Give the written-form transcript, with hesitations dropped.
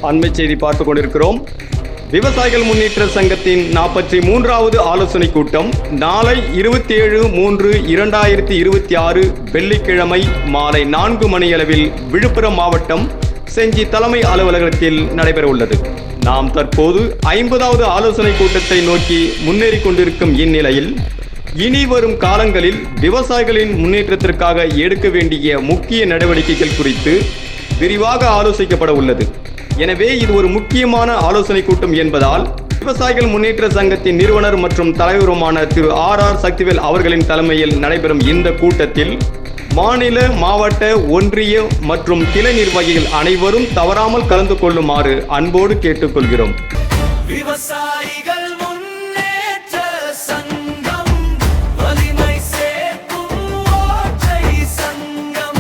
அண்மை செய்தி பார்த்துக் கொண்டிருக்கிறோம். விவசாயிகள் முன்னேற்ற சங்கத்தின் 43வது ஆலோசனை கூட்டம் நாளை 27/3/2026 வெள்ளிக்கிழமை மாலை 4 மணியளவில் விழுப்புரம் மாவட்டம் செஞ்சி தலைமை அலுவலகத்தில் நடைபெற உள்ளது. நாம் தற்போது 50வது ஆலோசனை கூட்டத்தை நோக்கி முன்னேறி கொண்டிருக்கும் இந்நிலையில் இனி வரும் காலங்களில் விவசாயிகளின் முன்னேற்றத்திற்காக எடுக்க வேண்டிய முக்கிய நடவடிக்கைகள் குறித்து விரிவாக ஆலோசிக்கப்பட உள்ளது. எனவே இது ஒரு முக்கியமான ஆலோசனை கூட்டம் என்பதால் விவசாயிகள் முன்னேற்ற சங்கத்தின் நிறுவனர் மற்றும் தலைவருமான திரு ஆர் சக்திவேல் அவர்களின் தலைமையில் நடைபெறும் இந்த கூட்டத்தில் மாநில, மாவட்ட, ஒன்றிய மற்றும் கிளை நிர்வாகிகள் அனைவரும் தவறாமல் கலந்து கொள்ளுமாறு அன்போடு கேட்டுக்கொள்கிறோம். விவசாயிகள் முன்னேற்ற சங்கம் வலிமை சேர்க்கும் ஓற்றை சங்கம்.